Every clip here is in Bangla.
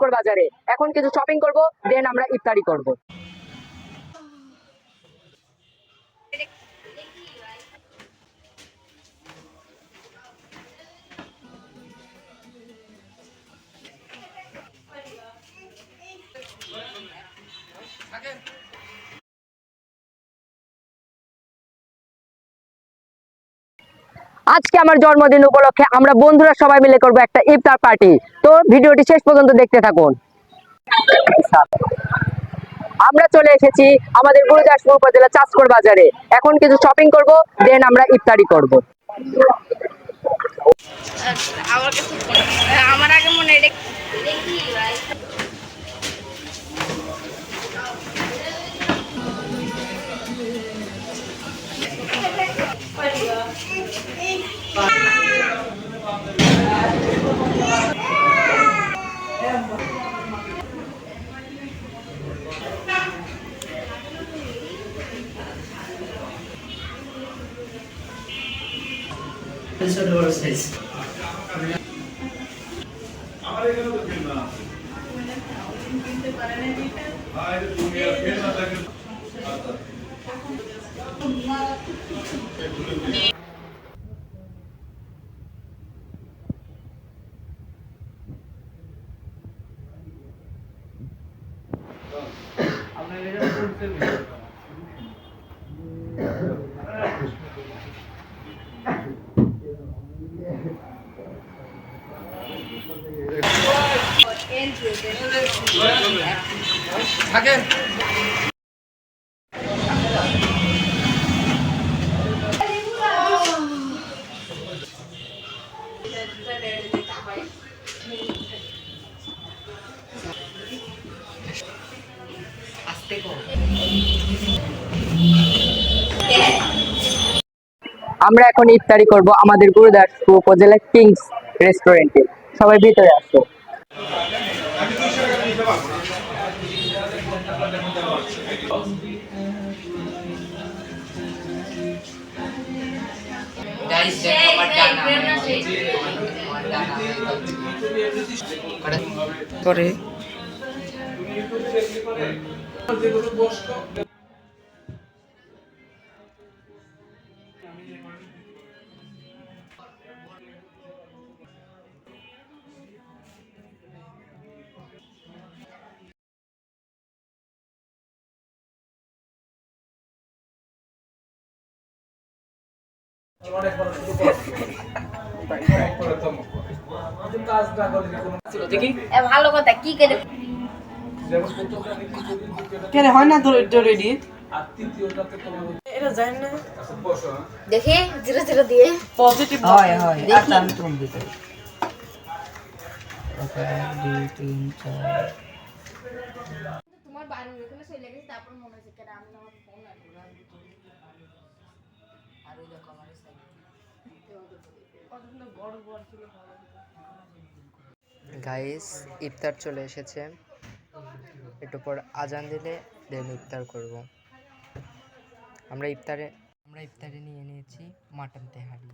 চাঁচকর বাজারে। এখন কিছু শপিং করব, দেন আমরা ইফতারি করব। আজকে আমার জন্মদিন উপলক্ষে আমরা বন্ধুরা সবাই মিলে করব একটা ইফতার পার্টি। তো ভিডিওটি শেষ পর্যন্ত দেখতে থাকুন। আমরা চলে এসেছি আমাদের গুরুদাসপুর উপজেলা চাঁচকর বাজারে। এখন কিছু শপিং করব, দেন আমরা ইফতারি করব। আমার আগে মনে হয় থাকেন। আমরা এখন ইফতারি করব আমাদের গুরুদাসপুর উপজেলা কিংস রেস্টুরেন্টে। সবাই ভিতরে আসো। পরে ভালো কথা কি করে কেন হয় না তো রেডি এটা জানি না দেখে ধীরে ধীরে দিয়ে পজিটিভ হয় হয় আচ্ছা আমি তোমাকে দিতে 1 2 3 4 তোমার বাড়ির ওখানে চলে গেছে তারপর মনে হচ্ছে কেন আমি আমার ফোন আর ওই দেখো আমার সাইড বড় বড় ছিল গাইস, ইফতার চলে এসেছে। একটু পর আজান দিলে দেন ইফতার করব। আমরা ইফতারে নিয়ে নিয়েছি মাটন তেহারি।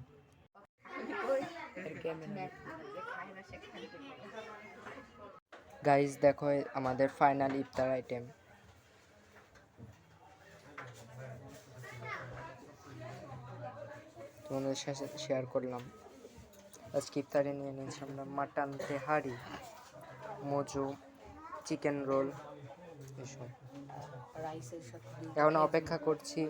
গাইস দেখো আমাদের ফাইনাল ইফতার আইটেম। তোমাদের সাথে শেয়ার করলাম। আজকে ইফতারে নিয়ে নিয়েছি আমরা মাটন তেহারি, মজু, চিকেন রোল এসব। এখন অপেক্ষা করছি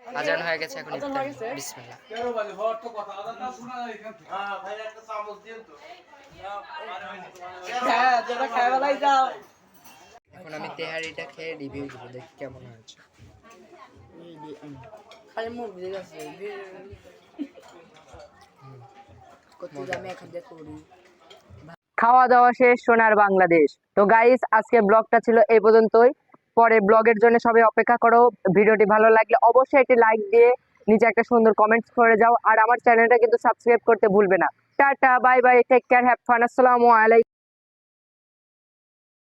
আজান হয়ে গেছে, এখন বিসমিল্লাহ। এখন আমি তেহারিটা খেয়ে রিভিউ দিব, দেখি কেমন হয়েছে। খালি মুখ দিয়ে গেছে খাওয়া দাওয়া শেষ, সোনার বাংলাদেশ। তো গাইস, আজকে ব্লগটা ছিল এই পর্যন্তই। পরে ব্লগের জন্য সবাই অপেক্ষা করো। ভিডিওটি ভালো লাগলে অবশ্যই একটি লাইক দিয়ে নিচে একটা সুন্দর কমেন্টস করে যাও। আর আমার চ্যানেলটা কিন্তু সাবস্ক্রাইব করতে ভুলবে না। Tata, bye bye, take care, have fun, আসসালামু আলাইকুম।